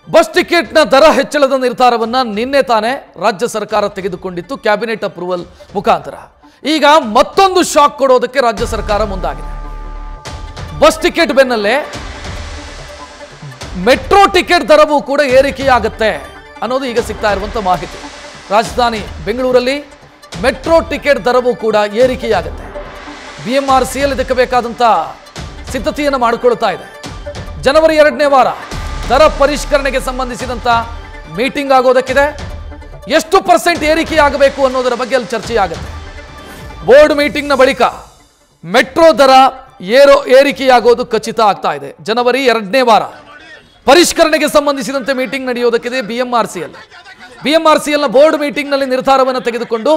Bus ಟಿಕೆಟ್ನ ದರ ಹೆಚ್ಚಳದ ನಿರ್ಧಾರವನ್ನು ನಿನ್ನೆ ತಾನೇ ರಾಜ್ಯ ಸರ್ಕಾರ ತೆಗೆದುಕೊಂಡಿತ್ತು ಕ್ಯಾಬಿನೆಟ್ ಅಪ್ರೂವಲ್ ಮುಖಾಂತರ. ಈಗ ಮತ್ತೊಂದು ಶಾಕ್ ಕೊಡೋದಕ್ಕೆ ರಾಜ್ಯ ಸರ್ಕಾರ ಮುಂದಾಗಿದೆ. ಬಸ್ ಟಿಕೆಟ್ ಬೆನ್ನಲ್ಲೇ ಮೆಟ್ರೋ ಟಿಕೆಟ್ ದರವೂ ಕೂಡ ಏರಿಕೆಯಾಗುತ್ತೆ ಅನ್ನೋದು ಈಗ ಸಿಗ್ತಾ ಇರುವಂತ ಮಾಹಿತಿ. ರಾಜಧಾನಿ ಬೆಂಗಳೂರಲ್ಲಿ ಮೆಟ್ರೋ ಟಿಕೆಟ್ ದರವೂ ಕೂಡ ಏರಿಕೆಯಾಗುತ್ತೆ. BMRCL ಇದಕ್ಕೆ ಬೇಕಾದಂತ ಸಿದ್ಧತೆಯನ್ನು ಮಾಡಿಕೊಳ್ಳುತ್ತಾ ಇದೆ. ಜನವರಿ 2ನೇ ವಾರ ದರ ಪರಿಷ್ಕರಣೆಗೆ ಸಂಬಂಧಿಸಿದಂತ ಮೀಟಿಂಗ್ ಆಗೋದಕ್ಕಿದೆ. ಎಷ್ಟು % ಏರಿಕೆಯಾಗಬೇಕು ಅನ್ನೋದರ ಬಗ್ಗೆ ಅಲ್ಲಿ ಚರ್ಚೆಯಾಗುತ್ತೆ. ಬೋರ್ಡ್ ಮೀಟಿಂಗ್ನ ಬಳಿಕ ಮೆಟ್ರೋ ದರ ಏರಿಕೆಯಾಗೋದು ಖಚಿತ ಆಗ್ತಾ ಇದೆ. ಜನವರಿ 2ನೇ ವಾರ ಪರಿಷ್ಕರಣೆಗೆ ಸಂಬಂಧಿಸಿದಂತೆ ಮೀಟಿಂಗ್ ನಡೆಯೋದಕ್ಕಿದೆ. BMRCLನ ಬೋರ್ಡ್ ಮೀಟಿಂಗ್ನಲ್ಲಿ ನಿರ್ಧಾರವನ್ನು ತೆಗೆದುಕೊಂಡು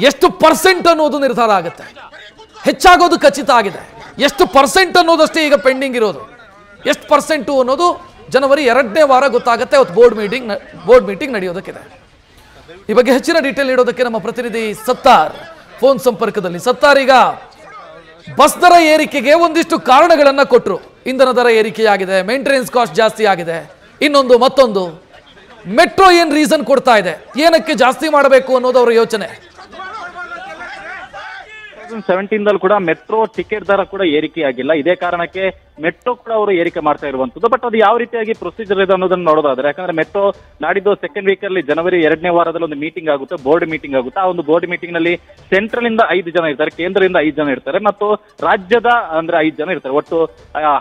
ಎಷ್ಟು % ಅನ್ನೋದು ನಿರ್ಧಾರ ಆಗುತ್ತೆ. ಹೆಚ್ಚಾಗೋದು ಖಚಿತ ಆಗಿದೆ. ಎಷ್ಟು % ಅನ್ನೋದಷ್ಟೇ ಈಗ ಪೆಂಡಿಂಗ್ ಇರೋದು. ಎಷ್ಟು % ಅನ್ನೋದು ಜನವರಿ 2ನೇ ವಾರ ಗೊತ್ತಾಗುತ್ತೆ. ಅವತ್ತು ಬೋರ್ಡ್ ಮೀಟಿಂಗ್ ನಡೆಯೋದಕ್ಕಿದೆ. ಈ ಬಗ್ಗೆ ಹೆಚ್ಚಿನ ಡೀಟೇಲ್ ನೀಡೋದಕ್ಕೆ ನಮ್ಮ ಪ್ರತಿನಿಧಿ ಸತ್ತಾರ್ ಫೋನ್ ಸಂಪರ್ಕದಲ್ಲಿ. ಸತ್ತಾರ್, ಈಗ ಬಸ್ ದರ ಏರಿಕೆಗೆ ಒಂದಿಷ್ಟು ಕಾರಣಗಳನ್ನ ಕೊಟ್ಟರು. ಇಂಧನ ದರ ಏರಿಕೆಯಾಗಿದೆ, ಮೇಂಟೆನೆನ್ಸ್ ಕಾಸ್ಟ್ ಜಾಸ್ತಿ ಆಗಿದೆ, ಇನ್ನೊಂದು ಮತ್ತೊಂದು. ಮೆಟ್ರೋ ಏನ್ ರೀಸನ್ ಕೊಡ್ತಾ ಇದೆ, ಏನಕ್ಕೆ ಜಾಸ್ತಿ ಮಾಡಬೇಕು ಅನ್ನೋದು ಅವರ ಯೋಚನೆ? 2017 ಕೂಡ ಮೆಟ್ರೋ ಟಿಕೆಟ್ ದರ ಕೂಡ ಏರಿಕೆಯಾಗಿಲ್ಲ. ಇದೇ ಕಾರಣಕ್ಕೆ ಮೆಟ್ರೋ ಕೂಡ ಅವರು ಏರಿಕೆ ಮಾಡ್ತಾ ಇರುವಂತದ್ದು. ಬಟ್ ಅದು ಯಾವ ರೀತಿಯಾಗಿ ಪ್ರೊಸೀಜರ್ ಇದೆ ಅನ್ನೋದನ್ನ ನೋಡೋದಾದ್ರೆ, ಯಾಕಂದ್ರೆ ಮೆಟ್ರೋ ನಾಡಿದ್ದು ಸೆಕೆಂಡ್ ವೀಕ್ ಅಲ್ಲಿ ಜನವರಿ 2ನೇ ವಾರದಲ್ಲಿ ಒಂದು ಮೀಟಿಂಗ್ ಆಗುತ್ತೆ, ಬೋರ್ಡ್ ಮೀಟಿಂಗ್ ಆಗುತ್ತೆ. ಆ ಒಂದು ಬೋರ್ಡ್ ಮೀಟಿಂಗ್ ನಲ್ಲಿ ಸೆಂಟ್ರಲ್ ಇಂದ 5 ಜನ ಇರ್ತಾರೆ, ಕೇಂದ್ರದಿಂದ 5 ಜನ ಇರ್ತಾರೆ, ಮತ್ತು ರಾಜ್ಯದ ಅಂದ್ರೆ 5 ಜನ ಇರ್ತಾರೆ. ಒಟ್ಟು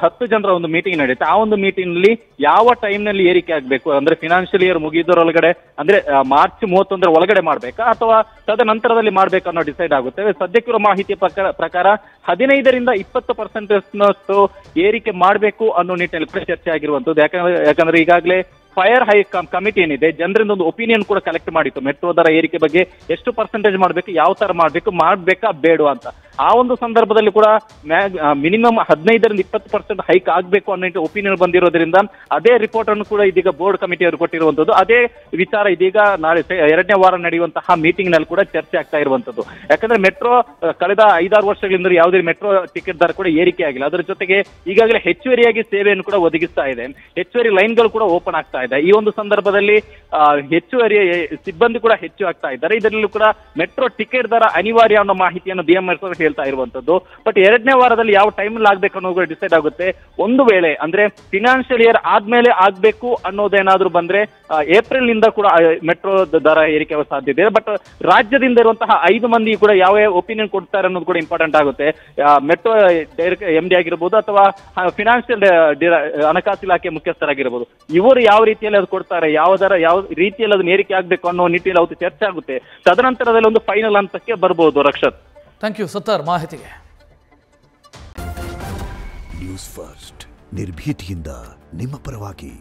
10 ಜನರ ಒಂದು ಮೀಟಿಂಗ್ ನಡೆಯುತ್ತೆ. ಆ ಒಂದು ಮೀಟಿಂಗ್ ನಲ್ಲಿ ಯಾವ ಟೈಮ್ ನಲ್ಲಿ ಏರಿಕೆ ಆಗಬೇಕು ಅಂದ್ರೆ ಫಿನಾನ್ಷಿಯಲ್ ಇಯರ್ ಮುಗಿಯೋದ್ರೊಳಗಡೆ ಅಂದ್ರೆ ಮಾರ್ಚ್ 31ರ ಒಳಗಡೆ ಮಾಡ್ಬೇಕಾ ಅಥವಾ ತದನಂತರದಲ್ಲಿ ಮಾಡ್ಬೇಕಾ ಅನ್ನೋ ಡಿಸೈಡ್ ಆಗುತ್ತೆ. ಸದ್ಯಕ್ಕಿರೋ ಮಾಹಿತಿ ಪ್ರಕಾರ 15ರಿಂದ 20% ಏರಿಕೆ ಮಾಡಬೇಕು ಅನ್ನೋ ನಿಟ್ಟಿನಲ್ಲಿ ಕೂಡ ಚರ್ಚೆ ಆಗಿರುವಂತದ್ದು. ಯಾಕಂದ್ರೆ ಈಗಾಗಲೇ ಫೈರ್ ಹೈ ಕಮಿಟಿ ಏನಿದೆ, ಜನರಿಂದ ಒಂದು ಒಪಿನಿಯನ್ ಕೂಡ ಕಲೆಕ್ಟ್ ಮಾಡಿತ್ತು. ಮೆಟ್ರೋ ದರ ಏರಿಕೆ ಬಗ್ಗೆ ಎಷ್ಟು % ಮಾಡಬೇಕು, ಯಾವ ತರ ಮಾಡ್ಬೇಕಾ ಬೇಡ ಅಂತ. ಆ ಒಂದು ಸಂದರ್ಭದಲ್ಲಿ ಕೂಡ ಮಿನಿಮಮ್ 15ರಿಂದ 20% ಹೈಕ್ ಆಗ್ಬೇಕು ಅನ್ನೋ ಒಪಿನಿಯನ್ ಬಂದಿರೋದ್ರಿಂದ ಅದೇ ರಿಪೋರ್ಟ್ ಅನ್ನು ಕೂಡ ಇದೀಗ ಬೋರ್ಡ್ ಕಮಿಟಿ ಅವರು ಕೊಟ್ಟಿರುವಂತದ್ದು. ಅದೇ ವಿಚಾರ ಇದೀಗ ನಾಳೆ 2ನೇ ವಾರ ನಡೆಯುವಂತಹ ಮೀಟಿಂಗ್ ನಲ್ಲಿ ಕೂಡ ಚರ್ಚೆ ಆಗ್ತಾ ಇರುವಂತದ್ದು. ಯಾಕಂದ್ರೆ ಮೆಟ್ರೋ ಕಳೆದ 5-6 ವರ್ಷಗಳಿಂದ ಯಾವುದೇ ಮೆಟ್ರೋ ಟಿಕೆಟ್ ದರ ಕೂಡ ಏರಿಕೆ ಆಗಿಲ್ಲ. ಅದರ ಜೊತೆಗೆ ಈಗಾಗಲೇ ಹೆಚ್ಚುವರಿಯಾಗಿ ಸೇವೆಯನ್ನು ಕೂಡ ಒದಗಿಸ್ತಾ ಇದೆ. ಹೆಚ್ಚುವರಿ ಲೈನ್ಗಳು ಕೂಡ ಓಪನ್ ಆಗ್ತಾ ಇದೆ. ಈ ಒಂದು ಸಂದರ್ಭದಲ್ಲಿ ಹೆಚ್ಚುವರಿ ಸಿಬ್ಬಂದಿ ಕೂಡ ಹೆಚ್ಚು ಆಗ್ತಾ ಇದ್ದಾರೆ. ಇದರಲ್ಲೂ ಕೂಡ ಮೆಟ್ರೋ ಟಿಕೆಟ್ ದರ ಅನಿವಾರ್ಯ ಅನ್ನೋ ಮಾಹಿತಿಯನ್ನು BMRCL ಹೇಳ್ತಾ ಇರುವಂತದ್ದು. ಬಟ್ 2ನೇ ವಾರದಲ್ಲಿ ಯಾವ ಟೈಮ್ ಆಗ್ಬೇಕು ಅನ್ನೋದು ಡಿಸೈಡ್ ಆಗುತ್ತೆ. ಒಂದು ವೇಳೆ ಅಂದ್ರೆ ಫಿನಾನ್ಷಿಯಲ್ ಇಯರ್ ಆದ್ಮೇಲೆ ಆಗ್ಬೇಕು ಅನ್ನೋದೇನಾದ್ರೂ ಬಂದ್ರೆ ಏಪ್ರಿಲ್ ನಿಂದ ಕೂಡ ಮೆಟ್ರೋ ದರ ಏರಿಕೆ ಸಾಧ್ಯತೆ ಇದೆ. ಬಟ್ ರಾಜ್ಯದಿಂದ ಇರುವಂತಹ 5 ಮಂದಿ ಕೂಡ ಯಾವ ಒಪಿನಿಯನ್ ಕೊಡ್ತಾರೆ ಅನ್ನೋದು ಕೂಡ ಇಂಪಾರ್ಟೆಂಟ್ ಆಗುತ್ತೆ. ಮೆಟ್ರೋ MD ಆಗಿರ್ಬೋದು ಅಥವಾ ಫಿನಾನ್ಷಿಯಲ್ ಹಣಕಾಸು ಇಲಾಖೆ ಮುಖ್ಯಸ್ಥರಾಗಿರ್ಬೋದು, ಇವರು ಯಾವ ರೀತಿಯಲ್ಲಿ ಅದು ಕೊಡ್ತಾರೆ, ಯಾವ ರೀತಿಯಲ್ಲಿ ಅದನ್ನ ಏರಿಕೆ ಆಗ್ಬೇಕು ಅನ್ನೋ ನಿಟ್ಟಿನಲ್ಲಿ ಅವತ್ತು ಚರ್ಚೆ ಆಗುತ್ತೆ. ತದನಂತರದಲ್ಲಿ ಒಂದು ಫೈನಲ್ ಹಂತಕ್ಕೆ ಬರ್ಬೋದು. ರಕ್ಷತ್, ಥ್ಯಾಂಕ್ ಯು ಸತ್ತಾರ್ ಮಾಹಿತಿಗೆ. ನ್ಯೂಸ್ ಫಸ್ಟ್ ನಿರ್ಭೀತಿಯಿಂದ ನಿಮ್ಮ ಪರವಾಗಿ.